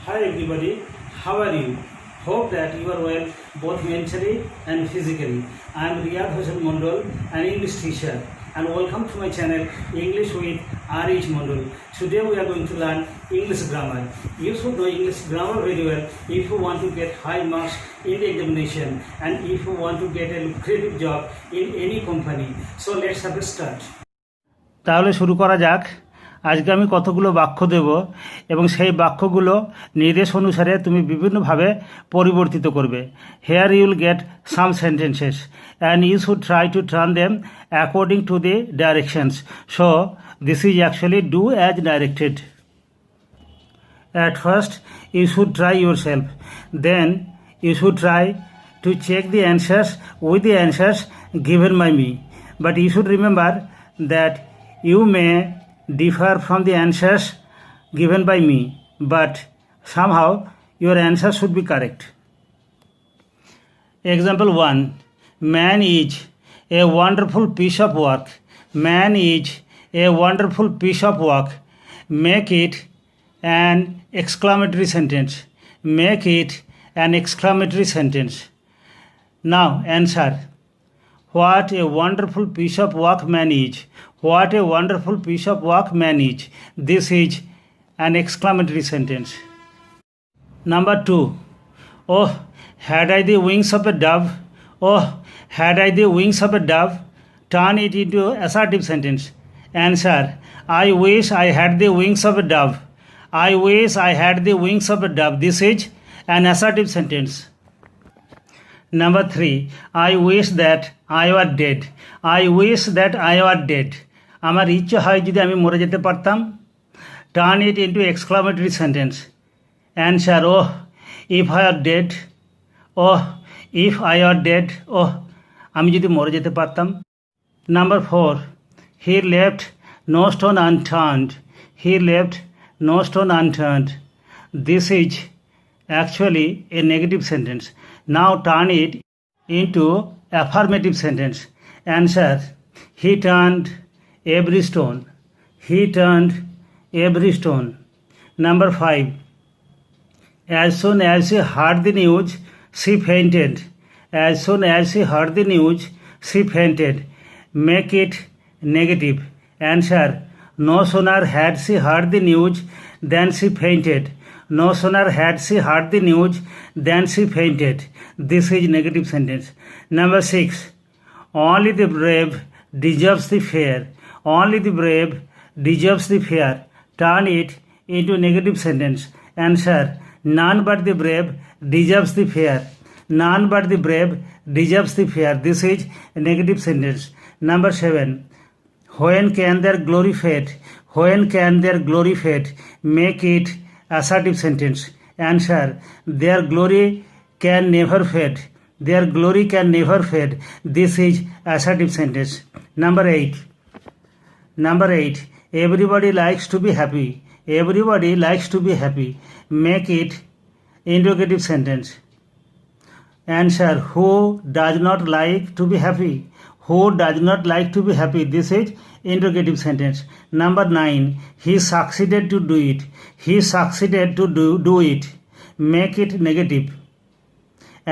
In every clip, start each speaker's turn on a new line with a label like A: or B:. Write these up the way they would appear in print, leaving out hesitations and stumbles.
A: Hi everybody, how are you? Hope that you are well both mentally and physically. I am Riyad Hossain Mondol, an English teacher, and welcome to my channel English with R.H. Mondol. Today we are going to learn English grammar. You should know English grammar very well if you want to get high marks in the examination and if you want to get a lucrative job in any company. So let's have a start. তাহলে শুরু করা যাক। আজকে আমি কতগুলো বাক্য দেব এবং সেই বাক্যগুলো নির্দেশ অনুসারে তুমি বিভিন্নভাবে পরিবর্তিত করবে। Here you will get some sentences and you should try to turn them according to the directions. So this is actually do as directed. At first, you should try yourself. Then, you should try to check the answers with the answers given by me. But you should remember that you may differ from the answers given by me, but somehow your answer should be correct. Example 1. Man is a wonderful piece of work. Man is a wonderful piece of work. Make it an exclamatory sentence. Make it an exclamatory sentence. Now answer. What a wonderful piece of work man is. What a wonderful piece of work man is. This is an exclamatory sentence. Number 2. Oh, had I the wings of a dove. Oh, had I the wings of a dove. Turn it into assertive sentence. Answer. I wish I had the wings of a dove. I wish I had the wings of a dove. This is an assertive sentence. Number 3. I wish that I were dead. I wish that I were dead. আমার ইচ্ছে হয় যদি আমি মরে যেতে পারতাম। Turn it into exclamatory sentence. Answer. Oh, if I are dead. Oh, if I are dead. Oh, আমি যদি মরে যেতে পারতাম। Number 4. He left no stone unturned. He left no stone unturned. This is actually a negative sentence. Now turn it into affirmative sentence. Answer. He turned every stone. He turned every stone. Number 5. As soon as she heard the news, she fainted. As soon as she heard the news, she fainted. Make it negative. Answer. No sooner had she heard the news than she fainted. No sooner had she heard the news than she fainted. This is negative sentence. Number 6. Only the brave deserves the fair. Only the brave deserves the fair. Turn it into negative sentence. Answer. None but the brave deserves the fair. None but the brave deserves the fair. This is a negative sentence. Number 7. When can their glory fade? When can their glory fade? Make it assertive sentence. Answer. Their glory can never fade. Their glory can never fade. This is assertive sentence. Number 8. Number 8. Everybody likes to be happy. Everybody likes to be happy. Make it interrogative sentence. Answer. Who does not like to be happy? Who does not like to be happy? This is interrogative sentence. Number 9. He succeeded to do it. He succeeded to do it. Make it negative.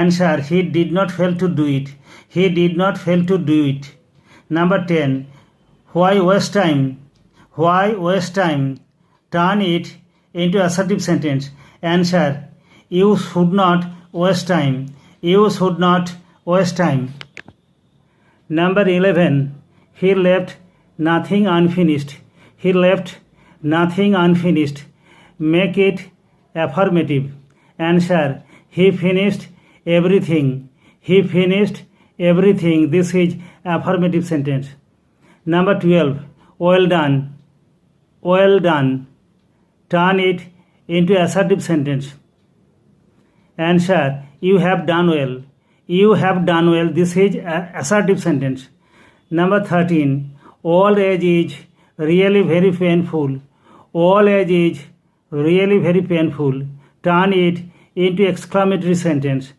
A: Answer. He did not fail to do it. He did not fail to do it. Number 10. Why waste time? Why waste time? Turn it into assertive sentence. Answer. You should not waste time. You should not waste time. Number 11. He left nothing unfinished. He left nothing unfinished. Make it affirmative. Answer. He finished everything. He finished everything. This is affirmative sentence. Number 12. Well done. Well done. Turn it into assertive sentence. Answer. You have done well. You have done well. This is assertive sentence. Number 13. Old age is really very painful. Old age is really very painful. Turn it into exclamatory sentence.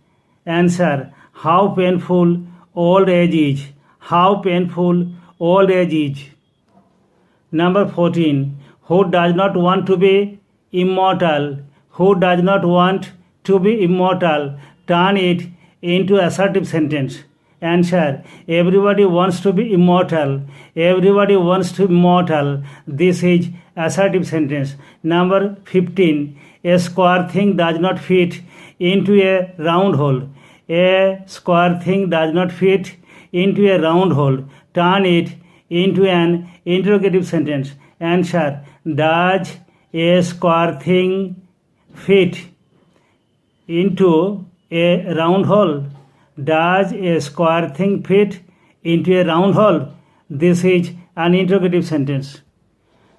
A: Answer. How painful old age is. How painful old age is. Number 14. Who does not want to be immortal? who does not want to be immortal, turn it into assertive sentence. Answer. Everybody wants to be immortal. Everybody wants to be immortal. This is assertive sentence. Number 15. A square thing does not fit into a round hole. A square thing does not fit into a round hole. Turn it into an interrogative sentence. Answer. Does a square thing fit into a round hole? Does a square thing fit into a round hole? This is an interrogative sentence.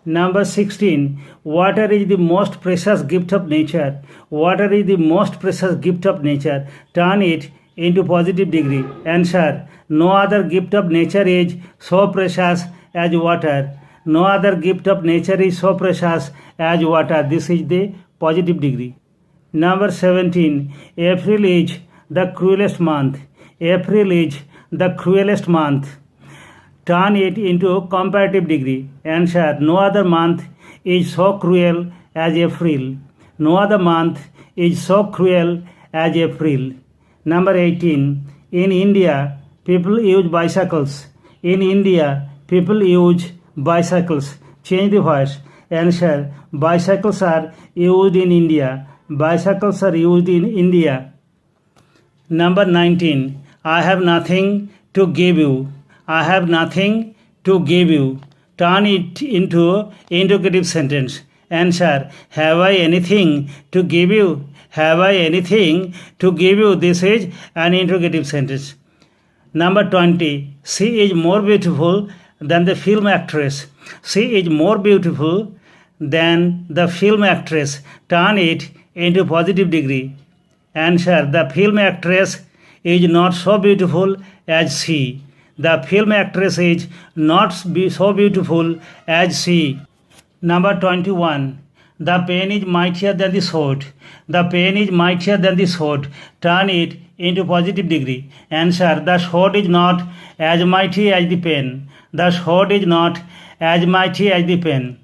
A: Number 16. Water is the most precious gift of nature. Water is the most precious gift of nature. Turn it into positive degree. Answer. No other gift of nature is so precious as water. No other gift of nature is so precious as water. This is the positive degree. Number 17. April is the cruelest month. April is the cruelest month. Turn it into comparative degree. Answer. No other month is so cruel as April. No other month is so cruel as April. Number 18. In India, people use bicycles. In India, people use bicycles. Change the voice. Answer. Bicycles are used in India. Bicycles are used in India. Number 19. I have nothing to give you. I have nothing to give you. Turn it into interrogative sentence. Answer. Have I anything to give you? Have I anything to give you? This is an interrogative sentence. Number 20. She is more beautiful than the film actress. She is more beautiful than the film actress. Turn it into positive degree. Answer. The film actress is not so beautiful as she. The film actress is not so beautiful as she. Number 21. The pen is mightier than the sword. The pen is mightier than the sword. Turn it into positive degree. Answer. The sword is not as mighty as the pen. The sword is not as mighty as the pen.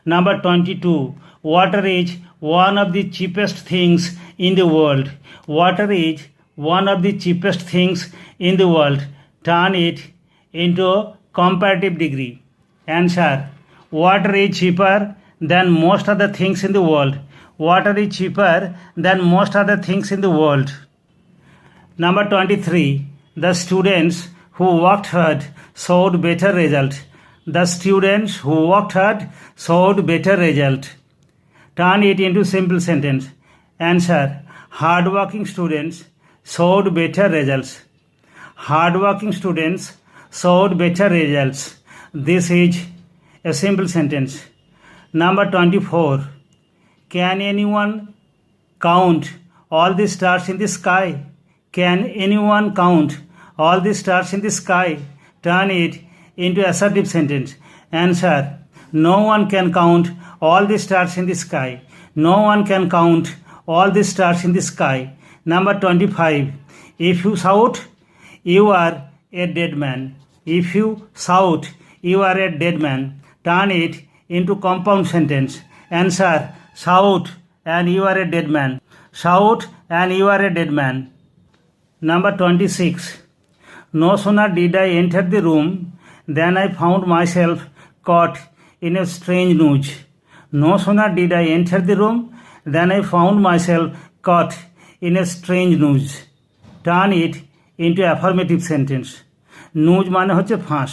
A: Number 22. Water is one of the cheapest things in the world. Water is one of the cheapest things in the world. Turn it into comparative degree. Answer. Water is cheaper than most other things in the world. Water is cheaper than most other things in the world. Number 23. The students who worked hard showed better result. The students who worked hard showed better result. Turn it into simple sentence. Answer. Hardworking students showed better results. Hardworking students showed better results. This is a simple sentence. Number 24. Can anyone count all the stars in the sky? Can anyone count all the stars in the sky? Turn it into assertive sentence. Answer. No one can count all the stars in the sky. No one can count all the stars in the sky. Number 25. If you shout, you are a dead man. If you shout, you are a dead man. Turn it into compound sentence. Answer. Shout and you are a dead man. Shout and you are a dead man. Number 26. No sooner did I enter the room than I found myself caught in a strange noose. No sooner did I enter the room than I found myself caught in a strange noose. Turn it into affirmative sentence. নুজ মানে হচ্ছে ফাঁস।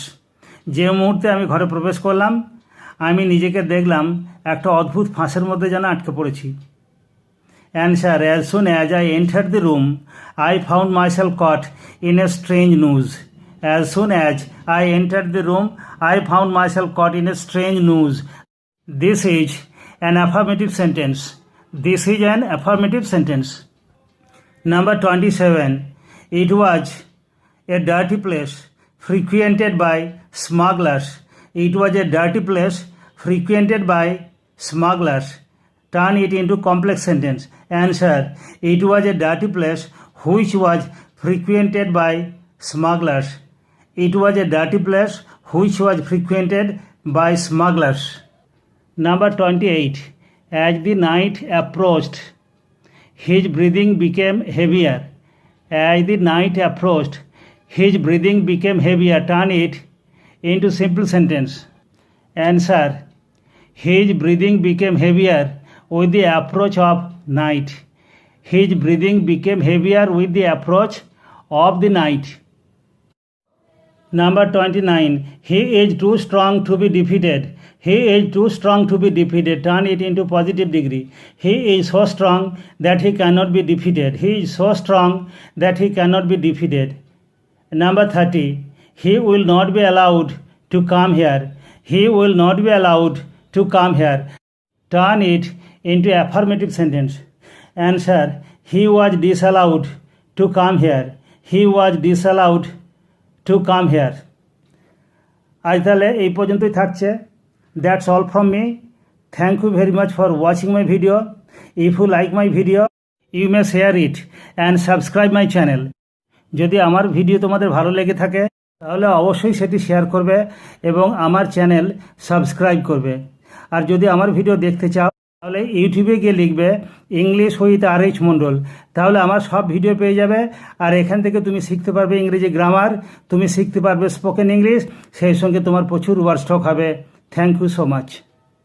A: যে মুহূর্তে আমি ঘরে প্রবেশ করলাম আমি নিজেকে দেখলাম একটা অদ্ভুত ফাঁসের মধ্যে যেন আটকে পড়েছি। Answer. As soon as I entered the room I found myself caught in a strange news. As soon as I entered the room I found myself caught in a strange news. This is an affirmative sentence. This is an affirmative sentence. Number 27. It was a dirty place frequented by smugglers. It was a dirty place frequented by smugglers. Turn it into complex sentence. Answer. It was a dirty place which was frequented by smugglers. It was a dirty place which was frequented by smugglers. Number 28. As the night approached, his breathing became heavier. As the night approached, his breathing became heavier. Turn it into simple sentence. Answer. His breathing became heavier with the approach of night. His breathing became heavier with the approach of the night. Number 29. He is too strong to be defeated. He is too strong to be defeated. Turn it into positive degree. He is so strong that he cannot be defeated. He is so strong that he cannot be defeated. Number 30. He will not be allowed to come here. He will not be allowed to come here. Turn it into affirmative sentence. Answer. He was disallowed to come here. He was disallowed to come here. আজ তাহলে এই পর্যন্তই থাকছে. That's all from me. Thank you very much for watching my video. If you like my video, you may share it and subscribe my channel. যদি আমার video তোমাদের ভালো লেগে থাকে তাহলে অবশ্যই সেটি শেয়ার করবে এবং আমার চ্যানেল সাবস্ক্রাইব করবে। আর যদি আমার ভিডিও দেখতে চাও তাহলে ইউটিউবে গিয়ে লিখবে ইংলিশ উইথ RH মণ্ডল, তাহলে আমার সব ভিডিও পেয়ে যাবে। আর এখান থেকে তুমি শিখতে পারবে ইংরেজি গ্রামার, তুমি শিখতে পারবে স্পোকেন ইংলিশ, সেই সঙ্গে তোমার প্রচুর ওয়ার্ড স্টক হবে। Thank you so much.